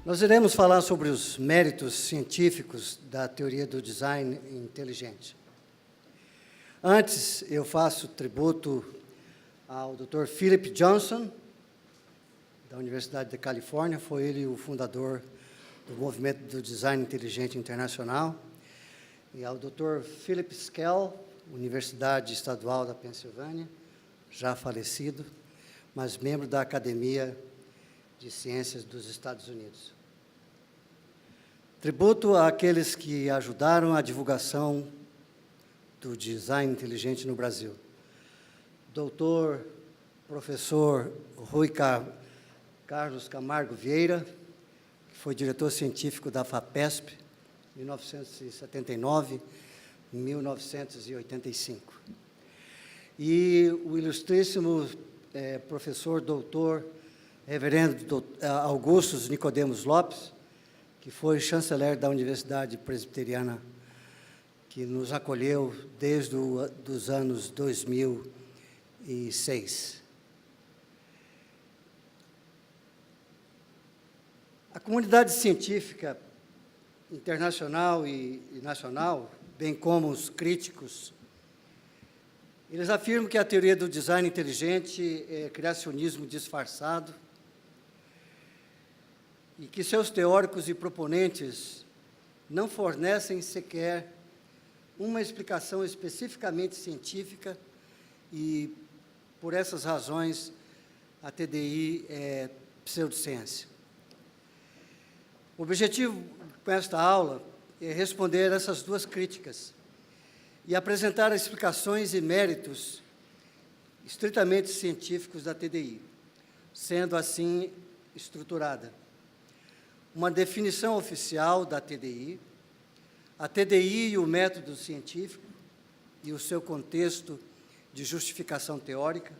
Nós iremos falar sobre os méritos científicos da teoria do design inteligente. Antes, eu faço tributo ao Dr. Philip Johnson, da Universidade da Califórnia. Foi ele o fundador do movimento do design inteligente internacional. E ao Dr. Philip Skell, Universidade Estadual da Pensilvânia, já falecido, mas membro da Academia de Ciências dos Estados Unidos. Tributo àqueles que ajudaram a divulgação do design inteligente no Brasil. Doutor, professor Rui Carlos Camargo Vieira, que foi diretor científico da FAPESP, 1979, 1985. E o ilustríssimo professor doutor, reverendo Augustus Nicodemos Lopes, que foi chanceler da Universidade Presbiteriana, que nos acolheu desde os anos 2006. A comunidade científica internacional e nacional, bem como os críticos, eles afirmam que a teoria do design inteligente é criacionismo disfarçado e que seus teóricos e proponentes não fornecem sequer uma explicação especificamente científica e, por essas razões, a TDI é pseudociência. O objetivo com esta aula é responder a essas duas críticas e apresentar explicações e méritos estritamente científicos da TDI, sendo assim estruturada uma definição oficial da TDI, a TDI e o método científico e o seu contexto de justificação teórica,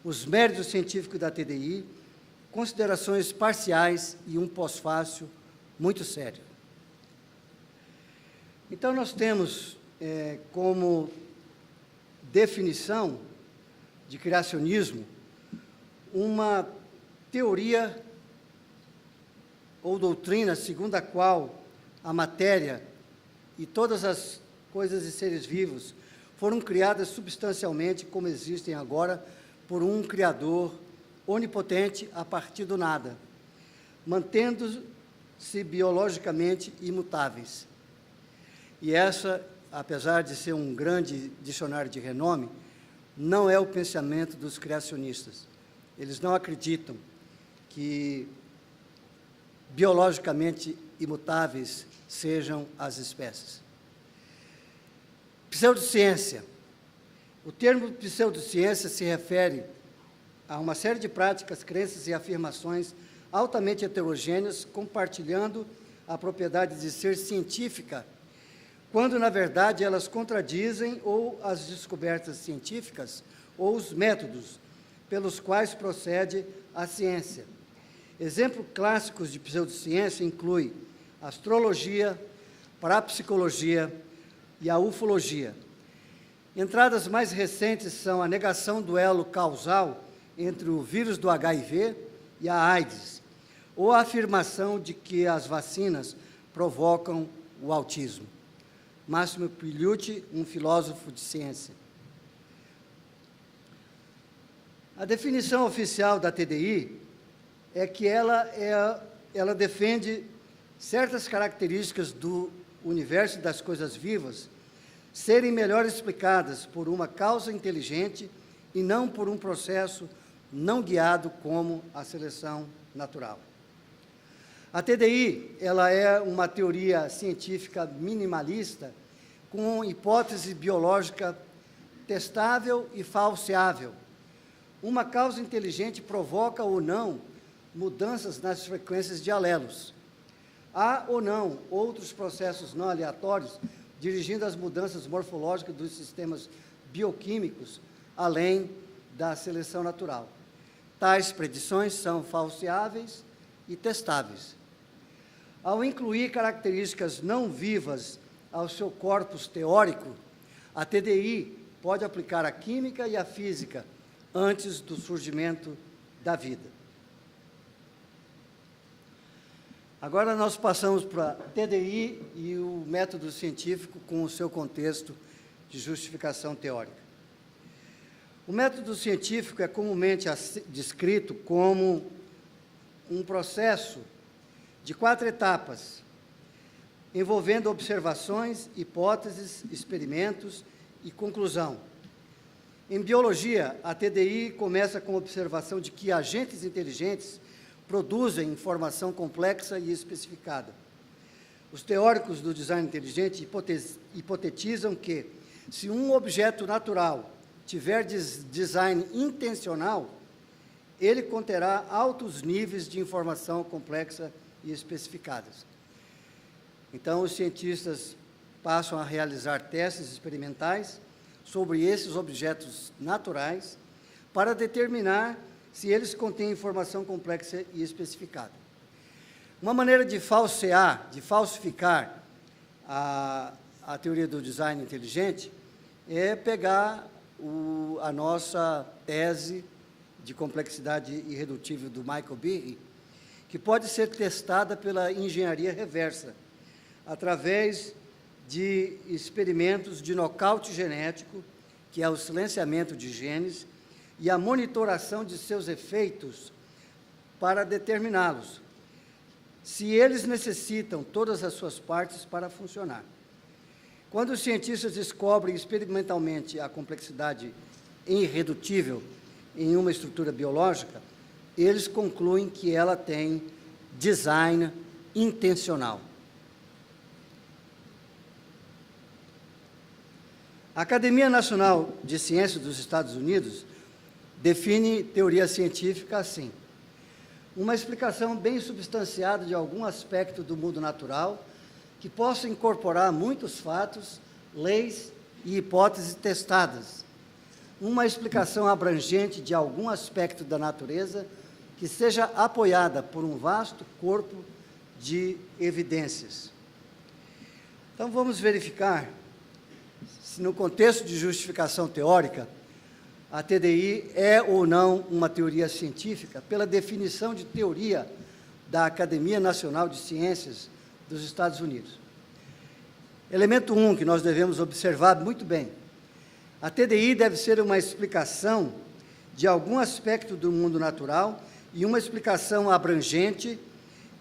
os méritos científicos da TDI, considerações parciais e um pós-fácil muito sério. Então, nós temos como definição de criacionismo uma teoria ou doutrina segundo a qual a matéria e todas as coisas e seres vivos foram criadas substancialmente como existem agora por um Criador onipotente a partir do nada, mantendo-se biologicamente imutáveis. E essa, apesar de ser um grande dicionário de renome, não é o pensamento dos criacionistas. Eles não acreditam que biologicamente imutáveis sejam as espécies. Pseudociência. O termo pseudociência se refere a uma série de práticas, crenças e afirmações altamente heterogêneas, compartilhando a propriedade de ser científica, quando, na verdade, elas contradizem ou as descobertas científicas ou os métodos pelos quais procede a ciência. Exemplos clássicos de pseudociência incluem a astrologia, parapsicologia e a ufologia. Entradas mais recentes são a negação do elo causal entre o vírus do HIV e a AIDS, ou a afirmação de que as vacinas provocam o autismo. Máximo Pigliucci, um filósofo de ciência. A definição oficial da TDI é que ela defende certas características do universo das coisas vivas serem melhor explicadas por uma causa inteligente e não por um processo não guiado como a seleção natural. A TDI ela é uma teoria científica minimalista com hipótese biológica testável e falseável. Uma causa inteligente provoca ou não mudanças nas frequências de alelos. Há ou não outros processos não aleatórios dirigindo as mudanças morfológicas dos sistemas bioquímicos, além da seleção natural. Tais predições são falseáveis e testáveis. Ao incluir características não vivas ao seu corpus teórico, a TDI pode aplicar a química e a física antes do surgimento da vida. Agora nós passamos para a TDI e o método científico com o seu contexto de justificação teórica. O método científico é comumente descrito como um processo de 4 etapas, envolvendo observações, hipóteses, experimentos e conclusão. Em biologia, a TDI começa com a observação de que agentes inteligentes produzem informação complexa e especificada. Os teóricos do design inteligente hipotetizam que, se um objeto natural tiver design intencional, ele conterá altos níveis de informação complexa e especificadas. Então, os cientistas passam a realizar testes experimentais sobre esses objetos naturais para determinar se eles contêm informação complexa e especificada. Uma maneira de falsear, de falsificar a teoria do design inteligente é pegar a nossa tese de complexidade irredutível do Michael Behe, que pode ser testada pela engenharia reversa, através de experimentos de nocaute genético, que é o silenciamento de genes, e a monitoração de seus efeitos para determiná-los, se eles necessitam todas as suas partes para funcionar. Quando os cientistas descobrem experimentalmente a complexidade irredutível em uma estrutura biológica, eles concluem que ela tem design intencional. A Academia Nacional de Ciências dos Estados Unidos define teoria científica assim: uma explicação bem substanciada de algum aspecto do mundo natural que possa incorporar muitos fatos, leis e hipóteses testadas. Uma explicação abrangente de algum aspecto da natureza que seja apoiada por um vasto corpo de evidências. Então, vamos verificar se, no contexto de justificação teórica, a TDI é ou não uma teoria científica, pela definição de teoria da Academia Nacional de Ciências dos Estados Unidos. Elemento 1, que nós devemos observar muito bem: a TDI deve ser uma explicação de algum aspecto do mundo natural e uma explicação abrangente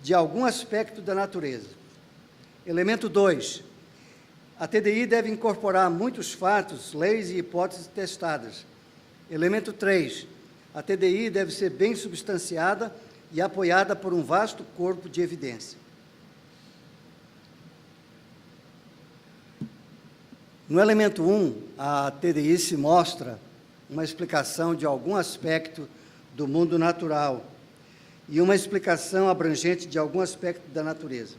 de algum aspecto da natureza. Elemento 2, a TDI deve incorporar muitos fatos, leis e hipóteses testadas. Elemento 3, a TDI deve ser bem substanciada e apoiada por um vasto corpo de evidência. No elemento 1, a TDI se mostra uma explicação de algum aspecto do mundo natural e uma explicação abrangente de algum aspecto da natureza.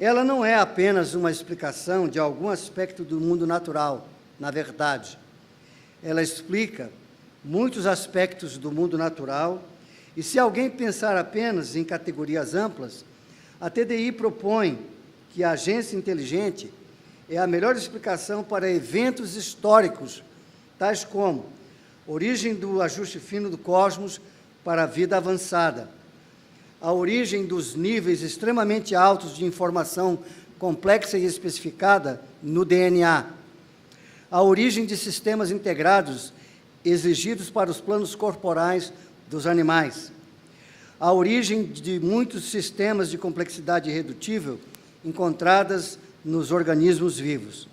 Ela não é apenas uma explicação de algum aspecto do mundo natural, na verdade. Ela explica muitos aspectos do mundo natural, e se alguém pensar apenas em categorias amplas, a TDI propõe que a agência inteligente é a melhor explicação para eventos históricos, tais como origem do ajuste fino do cosmos para a vida avançada, a origem dos níveis extremamente altos de informação complexa e especificada no DNA, a origem de sistemas integrados exigidos para os planos corporais dos animais, a origem de muitos sistemas de complexidade irredutível encontradas nos organismos vivos.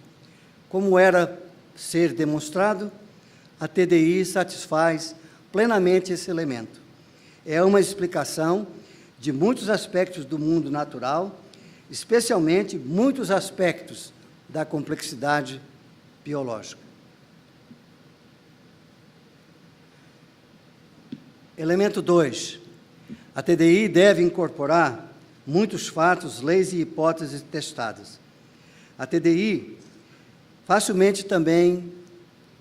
Como era ser demonstrado, a TDI satisfaz plenamente esse elemento. É uma explicação de muitos aspectos do mundo natural, especialmente muitos aspectos da complexidade biológica. Elemento 2. A TDI deve incorporar muitos fatos, leis e hipóteses testadas. A TDI facilmente também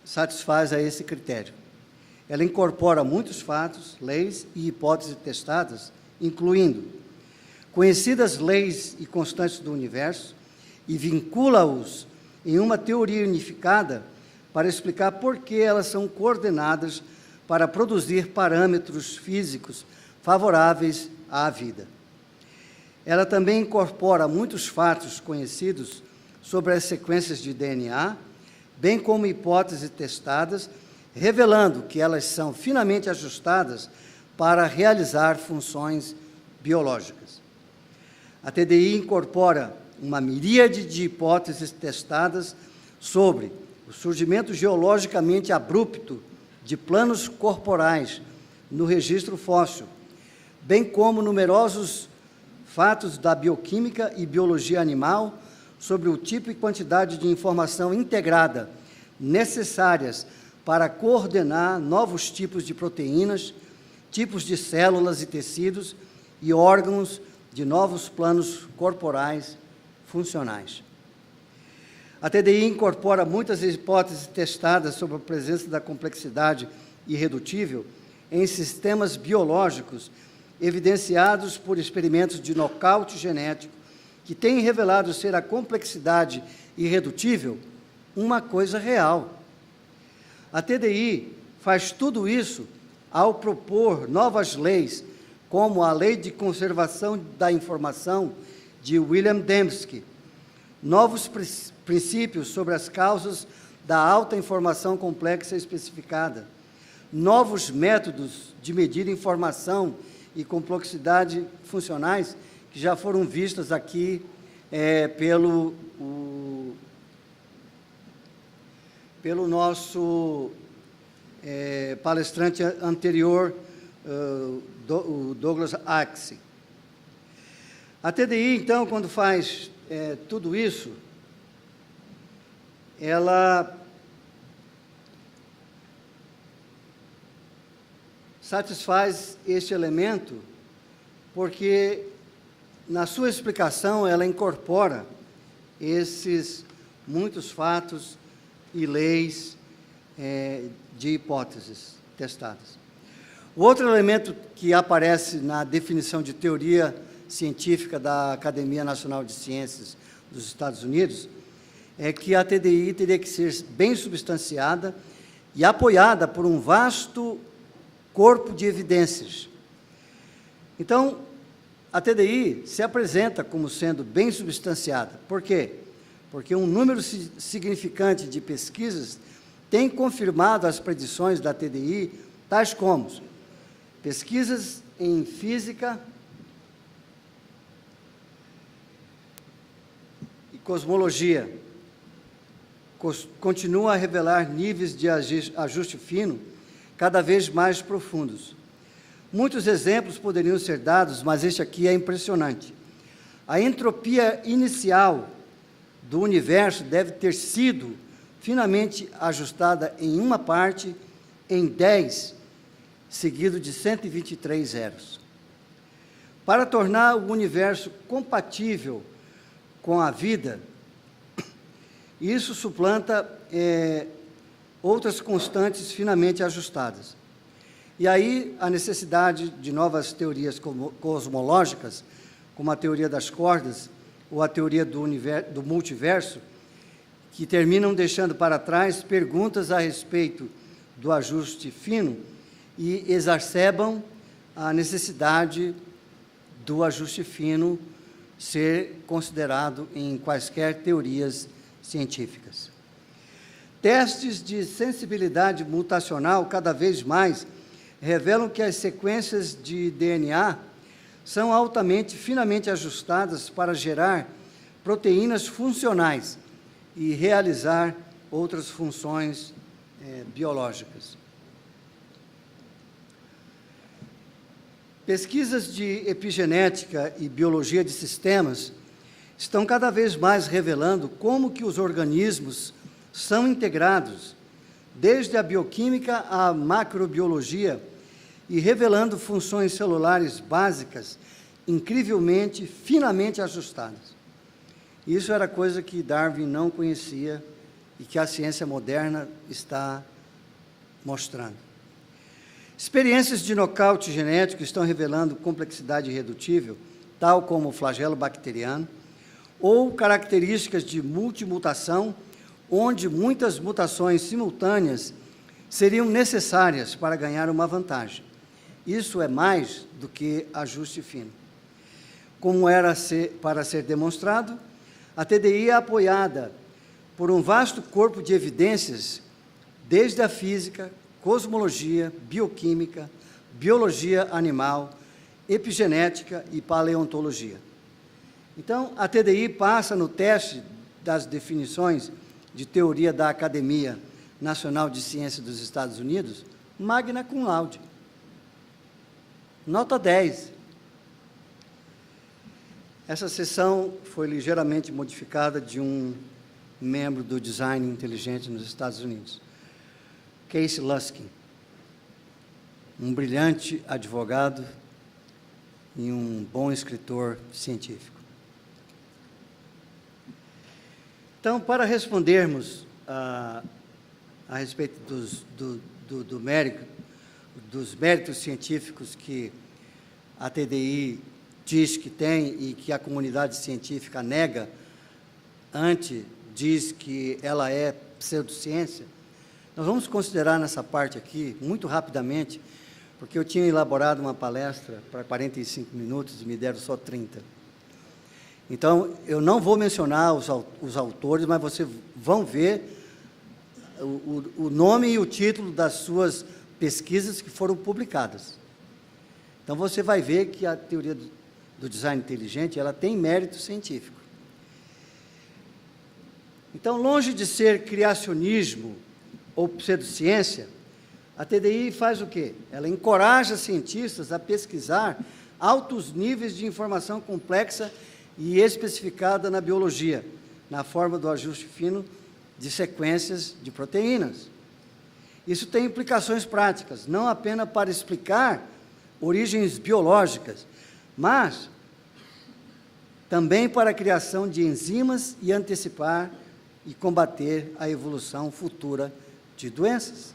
satisfaz a esse critério. Ela incorpora muitos fatos, leis e hipóteses testadas, incluindo conhecidas leis e constantes do universo, e vincula-os em uma teoria unificada para explicar por que elas são coordenadas para produzir parâmetros físicos favoráveis à vida. Ela também incorpora muitos fatos conhecidos sobre as sequências de DNA, bem como hipóteses testadas, revelando que elas são finamente ajustadas para realizar funções biológicas. A TDI incorpora uma miríade de hipóteses testadas sobre o surgimento geologicamente abrupto de planos corporais no registro fóssil, bem como numerosos fatos da bioquímica e biologia animal sobre o tipo e quantidade de informação integrada necessárias para coordenar novos tipos de proteínas, tipos de células e tecidos e órgãos de novos planos corporais funcionais. A TDI incorpora muitas hipóteses testadas sobre a presença da complexidade irredutível em sistemas biológicos, evidenciados por experimentos de nocaute genético, que têm revelado ser a complexidade irredutível uma coisa real. A TDI faz tudo isso ao propor novas leis, como a Lei de Conservação da Informação de William Dembski, novos princípios sobre as causas da alta informação complexa especificada, novos métodos de medir informação e complexidade funcionais, que já foram vistas aqui pelo nosso palestrante anterior, o Douglas Axie. A TDI, então, quando faz tudo isso, ela satisfaz este elemento porque, na sua explicação, ela incorpora esses muitos fatos e leis de hipóteses testadas. O outro elemento que aparece na definição de teoria científica da Academia Nacional de Ciências dos Estados Unidos é que a TDI teria que ser bem substanciada e apoiada por um vasto corpo de evidências. Então, a TDI se apresenta como sendo bem substanciada. Por quê? Porque um número significante de pesquisas tem confirmado as predições da TDI, tais como pesquisas em física e cosmologia, continuam a revelar níveis de ajuste fino cada vez mais profundos. Muitos exemplos poderiam ser dados, mas este aqui é impressionante. A entropia inicial do universo deve ter sido finamente ajustada em uma parte em 10, seguido de 123 zeros. Para tornar o universo compatível com a vida, isso suplanta outras constantes finamente ajustadas. E aí, a necessidade de novas teorias cosmológicas, como a teoria das cordas ou a teoria do multiverso, que terminam deixando para trás perguntas a respeito do ajuste fino e exacerbam a necessidade do ajuste fino ser considerado em quaisquer teorias científicas. Testes de sensibilidade mutacional cada vez mais revelam que as sequências de DNA são altamente, finamente ajustadas para gerar proteínas funcionais e realizar outras funções biológicas. Pesquisas de epigenética e biologia de sistemas estão cada vez mais revelando como que os organismos são integrados, desde a bioquímica à macrobiologia, e revelando funções celulares básicas incrivelmente, finamente ajustadas. Isso era coisa que Darwin não conhecia e que a ciência moderna está mostrando. Experiências de nocaute genético estão revelando complexidade irredutível, tal como o flagelo bacteriano, ou características de multimutação, onde muitas mutações simultâneas seriam necessárias para ganhar uma vantagem. Isso é mais do que ajuste fino. como era para ser demonstrado, a TDI é apoiada por um vasto corpo de evidências, desde a física, cosmologia, bioquímica, biologia animal, epigenética e paleontologia. Então, a TDI passa no teste das definições de teoria da Academia Nacional de Ciências dos Estados Unidos, magna cum laude. Nota 10. Essa seção foi ligeiramente modificada de um membro do design inteligente nos Estados Unidos, Casey Luskin, um brilhante advogado e um bom escritor científico. Então, para respondermos a respeito dos méritos científicos que a TDI diz que tem e que a comunidade científica nega, diz que ela é pseudociência, nós vamos considerar nessa parte aqui, muito rapidamente, porque eu tinha elaborado uma palestra para 45 minutos e me deram só 30. Então, eu não vou mencionar os autores, mas vocês vão ver o nome e o título das suas pesquisas que foram publicadas. Então, você vai ver que a teoria do design inteligente, ela tem mérito científico. Então, longe de ser criacionismo ou pseudociência, a TDI faz o quê? Ela encoraja cientistas a pesquisar altos níveis de informação complexa e especificada na biologia, na forma do ajuste fino de sequências de proteínas. Isso tem implicações práticas, não apenas para explicar origens biológicas, mas também para a criação de enzimas e antecipar e combater a evolução futura de doenças.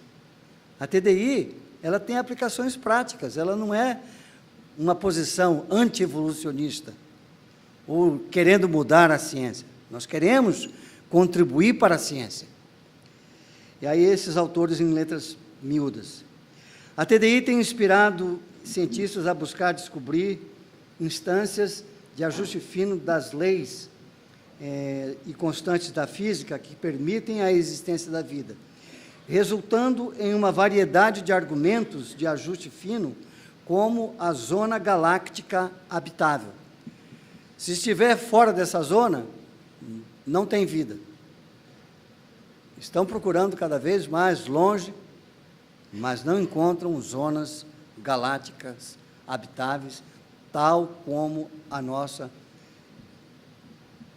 A TDI, ela tem aplicações práticas, ela não é uma posição anti-evolucionista ou querendo mudar a ciência. Nós queremos contribuir para a ciência. E aí esses autores em letras miúdas. A TDI tem inspirado cientistas a buscar descobrir instâncias de ajuste fino das leis e constantes da física que permitem a existência da vida, resultando em uma variedade de argumentos de ajuste fino, como a zona galáctica habitável. Se estiver fora dessa zona, não tem vida. Estão procurando cada vez mais longe, mas não encontram zonas galácticas habitáveis, tal como a nossa,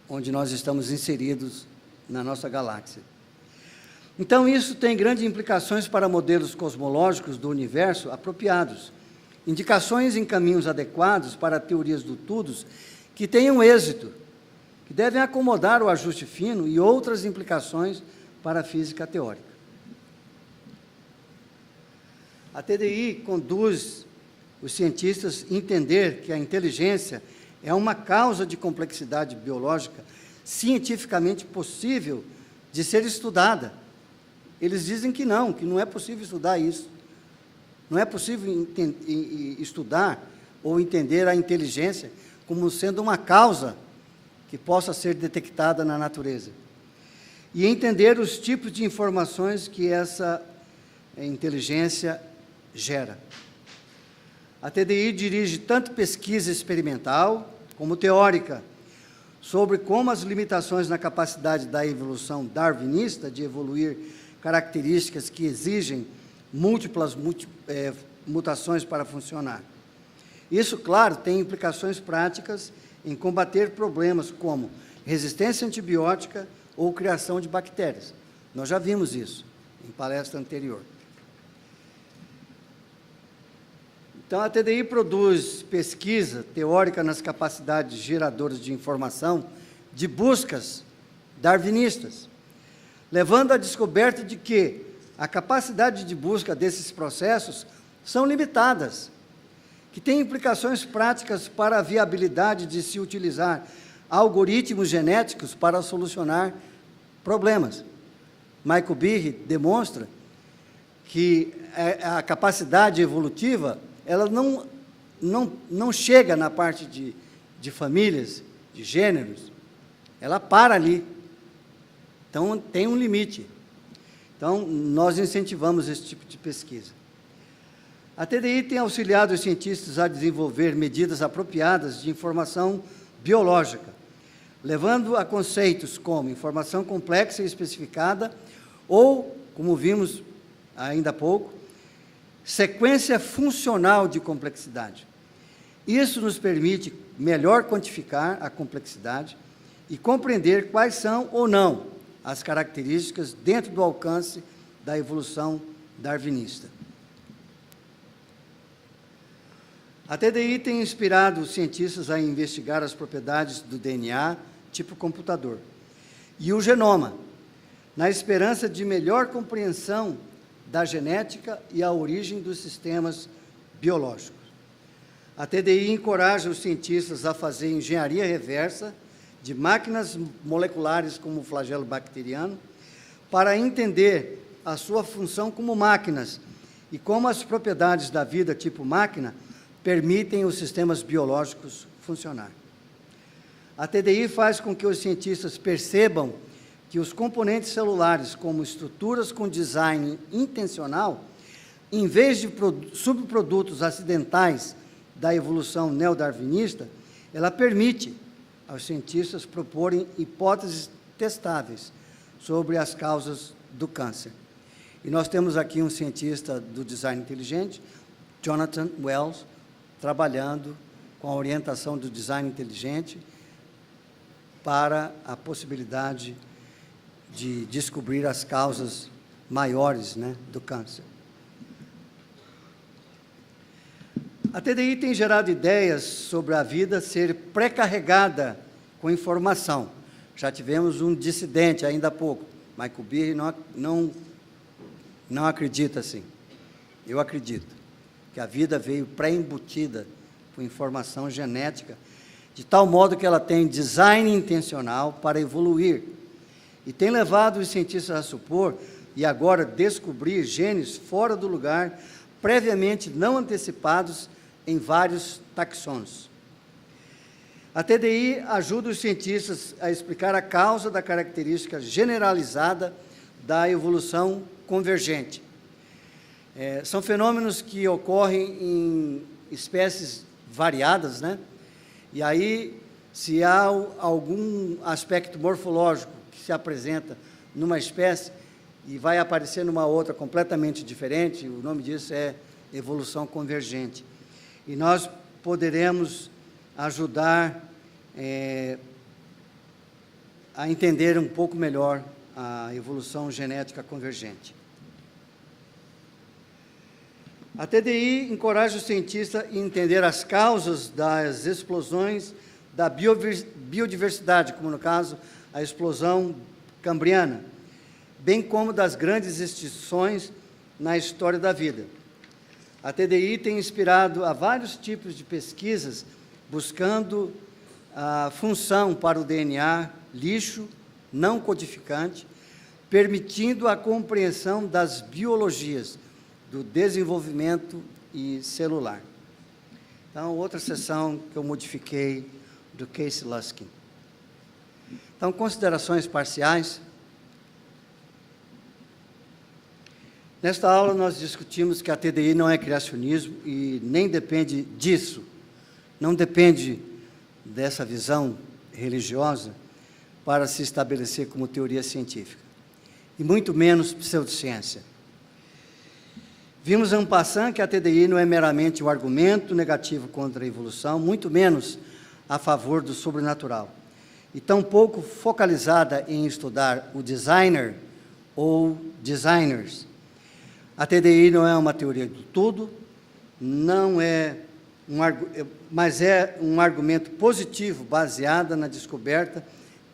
onde nós estamos inseridos na nossa galáxia. Então, isso tem grandes implicações para modelos cosmológicos do universo apropriados, indicações em caminhos adequados para teorias do tudo que tenham êxito, que devem acomodar o ajuste fino e outras implicações para a física teórica. A TDI conduz os cientistas a entender que a inteligência é uma causa de complexidade biológica cientificamente possível de ser estudada. Eles dizem que não é possível estudar isso. Não é possível estudar ou entender a inteligência como sendo uma causa que possa ser detectada na natureza. E entender os tipos de informações que essa inteligência gera. A TDI dirige tanto pesquisa experimental como teórica sobre como as limitações na capacidade da evolução darwinista de evoluir características que exigem múltiplas mutações para funcionar. Isso, claro, tem implicações práticas em combater problemas como resistência antibiótica ou criação de bactérias. Nós já vimos isso em palestra anterior. Então, a TDI produz pesquisa teórica nas capacidades geradoras de informação de buscas darwinistas, levando à descoberta de que a capacidade de busca desses processos são limitadas, que tem implicações práticas para a viabilidade de se utilizar algoritmos genéticos para solucionar problemas. Michael Behe demonstra que a capacidade evolutiva ela não chega na parte de de famílias, de gêneros, ela para ali. Então, tem um limite. Então, nós incentivamos esse tipo de pesquisa. A TDI tem auxiliado os cientistas a desenvolver medidas apropriadas de informação biológica, levando a conceitos como informação complexa e especificada, ou, como vimos ainda há pouco, sequência funcional de complexidade. Isso nos permite melhor quantificar a complexidade e compreender quais são ou não as características dentro do alcance da evolução darwinista. A TDI tem inspirado os cientistas a investigar as propriedades do DNA tipo computador e o genoma, na esperança de melhor compreensão da genética e a origem dos sistemas biológicos. A TDI encoraja os cientistas a fazer engenharia reversa de máquinas moleculares como o flagelo bacteriano, para entender a sua função como máquinas e como as propriedades da vida tipo máquina permitem os sistemas biológicos funcionar. A TDI faz com que os cientistas percebam que os componentes celulares, como estruturas com design intencional, em vez de subprodutos acidentais da evolução neodarwinista, ela permite aos cientistas proporem hipóteses testáveis sobre as causas do câncer. E nós temos aqui um cientista do design inteligente, Jonathan Wells, trabalhando com a orientação do design inteligente para a possibilidade de descobrir as causas maiores, né, do câncer. A TDI tem gerado ideias sobre a vida ser pré-carregada com informação. Já tivemos um dissidente ainda há pouco. Michael Behe não acredita assim. Eu acredito que a vida veio pré-embutida com informação genética, de tal modo que ela tem design intencional para evoluir. E tem levado os cientistas a supor e agora descobrir genes fora do lugar, previamente não antecipados em vários taxons. A TDI ajuda os cientistas a explicar a causa da característica generalizada da evolução convergente. São fenômenos que ocorrem em espécies variadas, né? E aí, se há algum aspecto morfológico que se apresenta numa espécie e vai aparecer numa outra completamente diferente, o nome disso é evolução convergente. E nós poderemos ajudar a entender um pouco melhor a evolução genética convergente. A TDI encoraja o cientista a entender as causas das explosões da biodiversidade, como no caso a explosão cambriana, bem como das grandes extinções na história da vida. A TDI tem inspirado a vários tipos de pesquisas, buscando a função para o DNA lixo, não codificante, permitindo a compreensão das biologias, do desenvolvimento e celular. Então, outra seção que eu modifiquei do Casey Luskin. Então, considerações parciais. Nesta aula, nós discutimos que a TDI não é criacionismo e nem depende disso, não depende dessa visão religiosa para se estabelecer como teoria científica, e muito menos pseudociência. Vimos en passant que a TDI não é meramente um argumento negativo contra a evolução, muito menos a favor do sobrenatural, e tampouco focalizada em estudar o designer ou designers. A TDI não é uma teoria do tudo, mas é um argumento positivo baseado na descoberta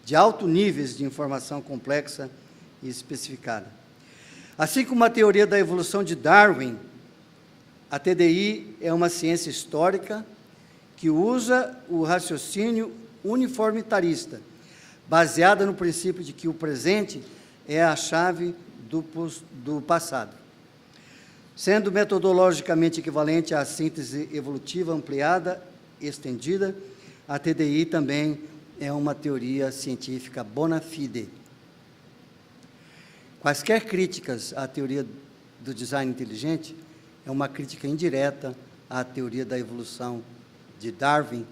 de altos níveis de informação complexa e especificada. Assim como a teoria da evolução de Darwin, a TDI é uma ciência histórica que usa o raciocínio uniformitarista, baseada no princípio de que o presente é a chave do passado, sendo metodologicamente equivalente à síntese evolutiva ampliada, estendida, a TDI também é uma teoria científica bona fide. Quaisquer críticas à teoria do design inteligente é uma crítica indireta à teoria da evolução de Darwin,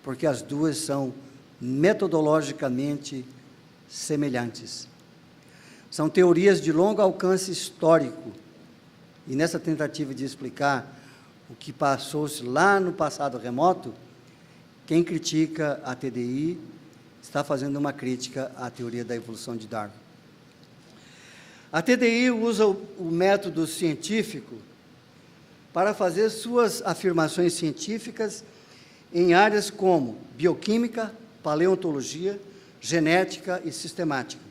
porque as duas são metodologicamente semelhantes. São teorias de longo alcance histórico, e nessa tentativa de explicar o que passou-se lá no passado remoto, quem critica a TDI está fazendo uma crítica à teoria da evolução de Darwin. A TDI usa o método científico para fazer suas afirmações científicas em áreas como bioquímica, paleontologia, genética e sistemática.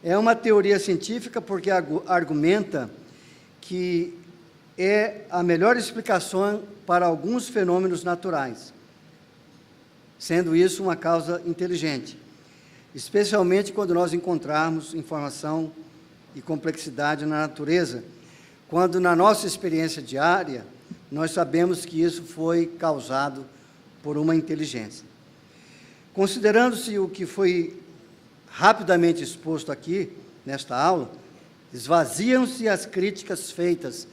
É uma teoria científica porque argumenta que é a melhor explicação para alguns fenômenos naturais, sendo isso uma causa inteligente, especialmente quando nós encontrarmos informação e complexidade na natureza, quando na nossa experiência diária nós sabemos que isso foi causado por uma inteligência. Considerando-se o que foi rapidamente exposto aqui, nesta aula, esvaziam-se as críticas feitas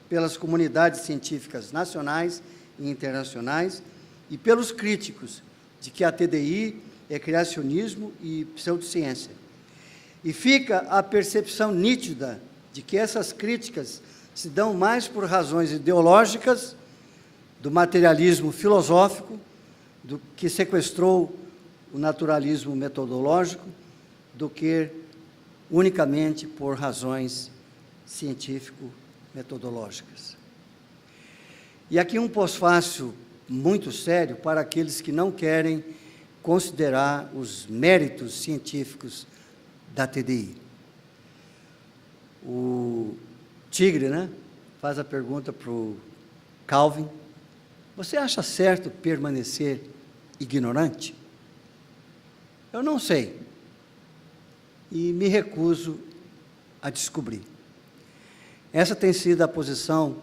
pelas comunidades científicas nacionais e internacionais e pelos críticos de que a TDI é criacionismo e pseudociência. E fica a percepção nítida de que essas críticas se dão mais por razões ideológicas, do materialismo filosófico, do que sequestrou o naturalismo metodológico, do que unicamente por razões científico-metodológicas. E aqui um pós-fácil muito sério para aqueles que não querem considerar os méritos científicos da TDI. O Tigre, faz a pergunta para o Calvin: você acha certo permanecer ignorante? Eu não sei, e me recuso a descobrir. Essa tem sido a posição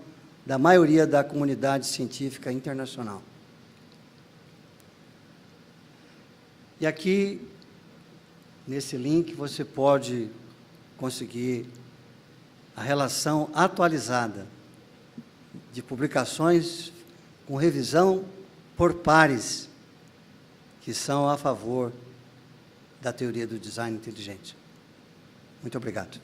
da maioria da comunidade científica internacional. E aqui, nesse link, você pode conseguir a relação atualizada de publicações com revisão por pares que são a favor da teoria do design inteligente. Muito obrigado.